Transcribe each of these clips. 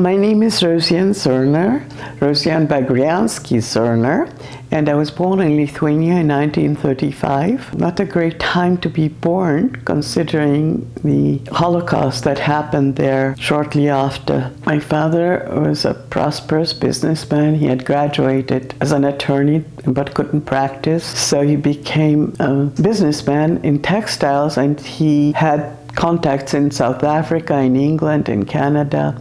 My name is Rosian Zerner, Rosian Zerner, and I was born in Lithuania in 1935. Not a great time to be born, considering the Holocaust that happened there shortly after. My father was a prosperous businessman. He had graduated as an attorney but couldn't practice, so he became a businessman in textiles, and he had contacts in South Africa, in England, in Canada.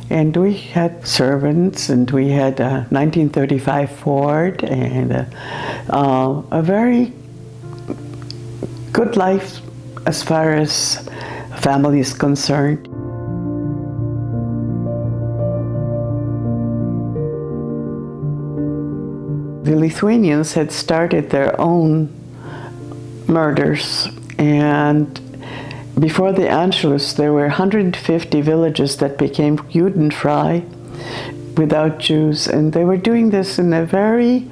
And we had servants, and we had a 1935 Ford, and a very good life as far as family is concerned. The Lithuanians had started their own murders, and before the Anschluss, there were 150 villages that became Judenfrei without Jews, and they were doing this in a very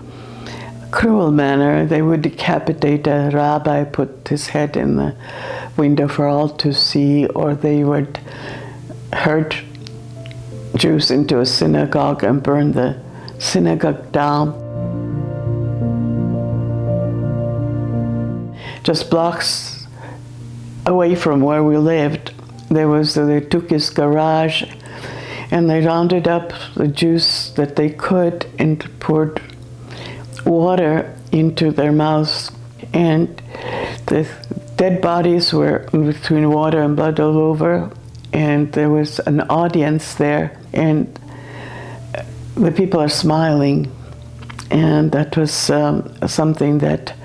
cruel manner. They would decapitate a rabbi, put his head in the window for all to see, or they would herd Jews into a synagogue and burn the synagogue down. Just blocks away from where we lived, they took his garage, and they rounded up the Jews that they could and poured water into their mouths, and the dead bodies were between water and blood all over, and there was an audience there, and the people are smiling, and that was something that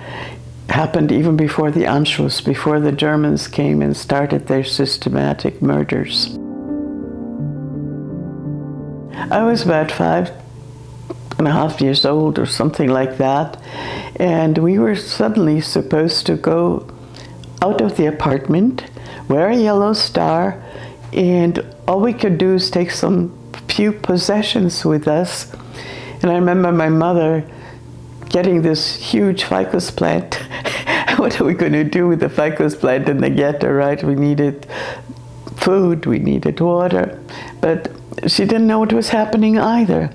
happened even before the Anschluss, before the Germans came and started their systematic murders. I was about 5.5 years old or something like that, and we were suddenly supposed to go out of the apartment, wear a yellow star, and all we could do is take some few possessions with us. And I remember my mother getting this huge ficus plant. What are we going to do with the ficus plant in the ghetto, right? We needed food, we needed water, but she didn't know what was happening either.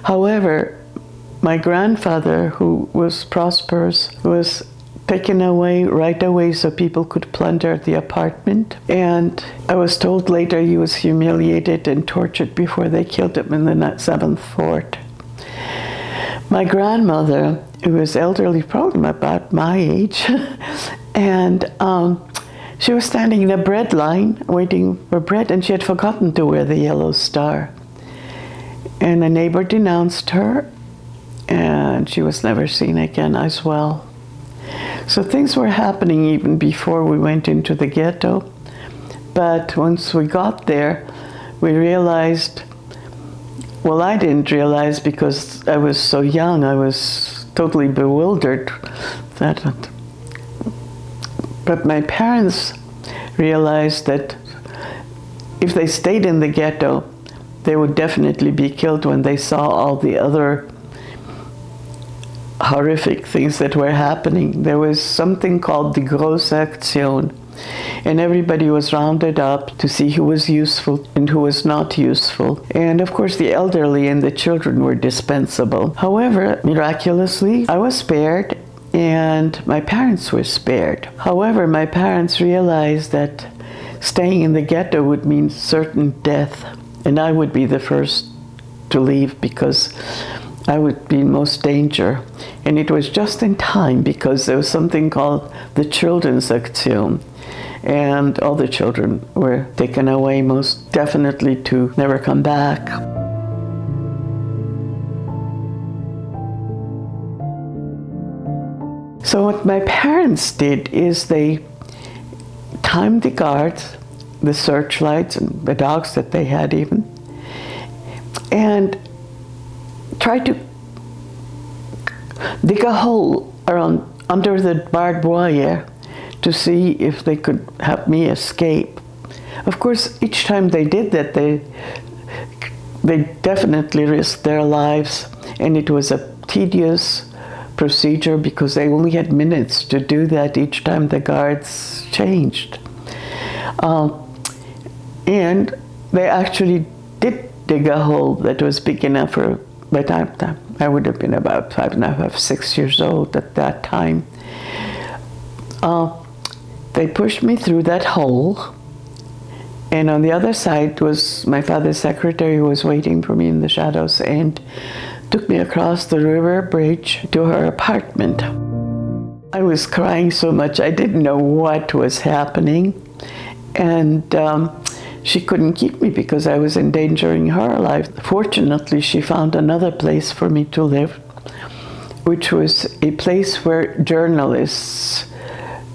However, my grandfather, who was prosperous, was taken away right away so people could plunder the apartment. And I was told later he was humiliated and tortured before they killed him in the 7th fort. My grandmother, who was elderly, probably about my age, and she was standing in a bread line waiting for bread, and she had forgotten to wear the yellow star. And a neighbor denounced her, and she was never seen again as well. So things were happening even before we went into the ghetto. But once we got there, we realized, well, I didn't realize because I was so young, I was totally bewildered. But my parents realized that if they stayed in the ghetto, they would definitely be killed when they saw all the other horrific things that were happening. There was something called the Große Aktion, and everybody was rounded up to see who was useful and who was not useful. And of course the elderly and the children were dispensable. However, miraculously, I was spared and my parents were spared. However, my parents realized that staying in the ghetto would mean certain death, and I would be the first to leave because I would be in most danger. And it was just in time because there was something called the Children's Aktion, and all the children were taken away, most definitely to never come back. So what my parents did is they timed the guards, the searchlights, and the dogs that they had even, and tried to dig a hole around under the barbed wire to see if they could help me escape. Of course, each time they did that, they definitely risked their lives, and it was a tedious procedure because they only had minutes to do that each time the guards changed. And they actually did dig a hole that was big enough for, by the time I would have been about 5.5, 6 years old at that time. They pushed me through that hole, and on the other side was my father's secretary, who was waiting for me in the shadows, and took me across the river bridge to her apartment. I was crying so much I didn't know what was happening, and she couldn't keep me because I was endangering her life. Fortunately, she found another place for me to live, which was a place where journalists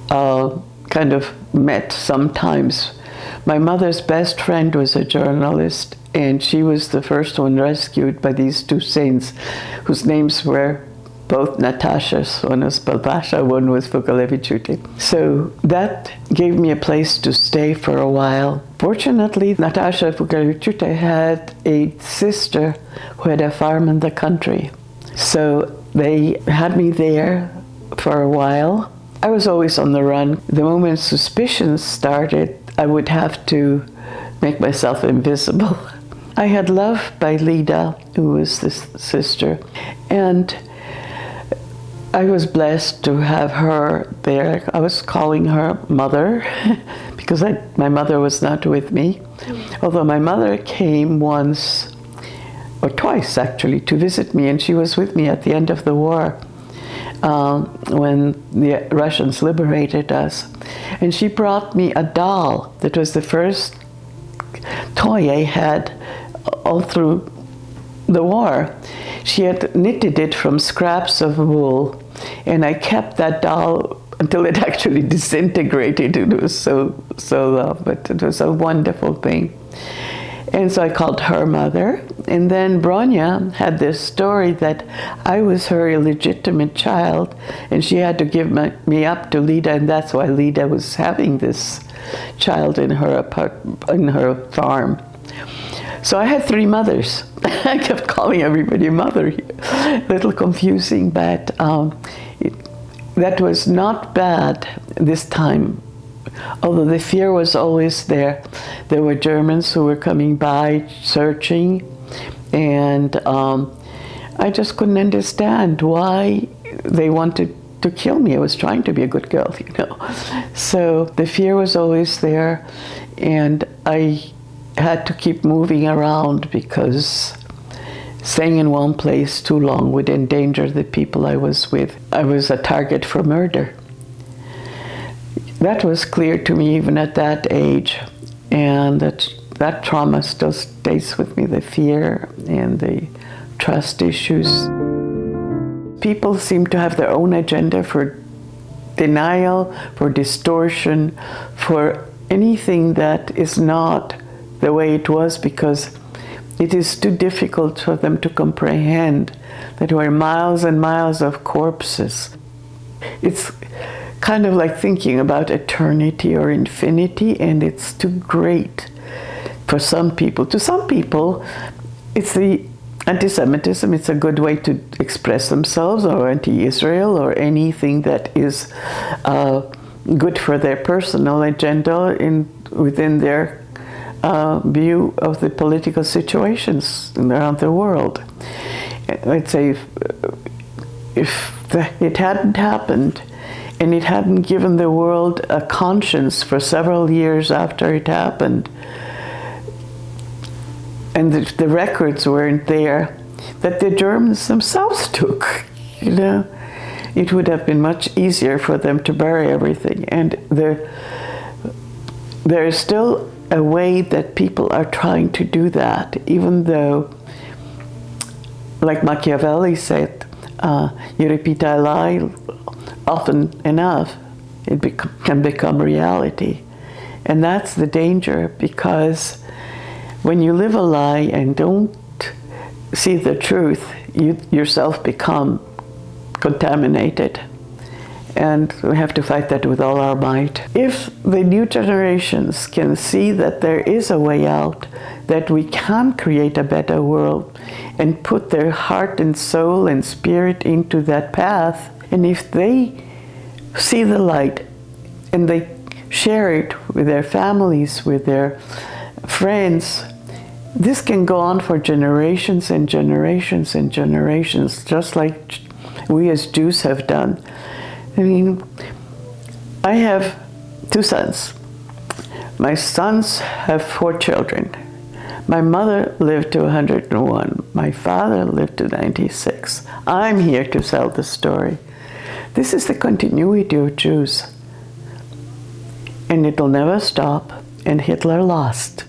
kind of met sometimes. My mother's best friend was a journalist, and she was the first one rescued by these two saints, whose names were both Natasha's. One was Balbasha, one was Vukalevichute. So that gave me a place to stay for a while. Fortunately, Natasha Vukalevichute had a sister who had a farm in the country. So they had me there for a while. I was always on the run. The moment suspicions started, I would have to make myself invisible. I had love by Lida, who was this sister, and I was blessed to have her there. I was calling her mother because my mother was not with me. Although my mother came once, or twice actually, to visit me, and she was with me at the end of the war when the Russians liberated us. And she brought me a doll that was the first toy I had all through the war. She had knitted it from scraps of wool, and I kept that doll until it actually disintegrated. It was so loved, but it was a wonderful thing. And so I called her mother. And then Bronya had this story that I was her illegitimate child, and she had to give me up to Lida, and that's why Lida was having this child in her farm. So I had 3 mothers. I kept calling everybody mother here. A little confusing, but that was not bad this time. Although the fear was always there. There were Germans who were coming by, searching, and I just couldn't understand why they wanted to kill me. I was trying to be a good girl, you know. So the fear was always there, and I had to keep moving around because staying in one place too long would endanger the people I was with. I was a target for murder. That was clear to me even at that age, and that trauma still stays with me, the fear and the trust issues. People seem to have their own agenda for denial, for distortion, for anything that is not the way it was, because it is too difficult for them to comprehend that there were miles and miles of corpses. It's kind of like thinking about eternity or infinity, and it's too great for some people. To some people, it's the anti-Semitism. It's a good way to express themselves, or anti-Israel, or anything that is good for their personal agenda within their view of the political situations around the world. I'd say if it hadn't happened, and it hadn't given the world a conscience for several years after it happened, and the records weren't there, that the Germans themselves took, you know, it would have been much easier for them to bury everything. And there is still a way that people are trying to do that, even though, like Machiavelli said, you repeat a lie often enough, it can become reality. And that's the danger, because when you live a lie and don't see the truth, you yourself become contaminated. And we have to fight that with all our might. If the new generations can see that there is a way out, that we can create a better world, and put their heart and soul and spirit into that path, and if they see the light and they share it with their families, with their friends, this can go on for generations and generations and generations, just like we as Jews have done. I mean, I have 2 sons. My sons have 4 children. My mother lived to 101. My father lived to 96. I'm here to tell the story. This is the continuity of Jews. And it'll never stop, and Hitler lost.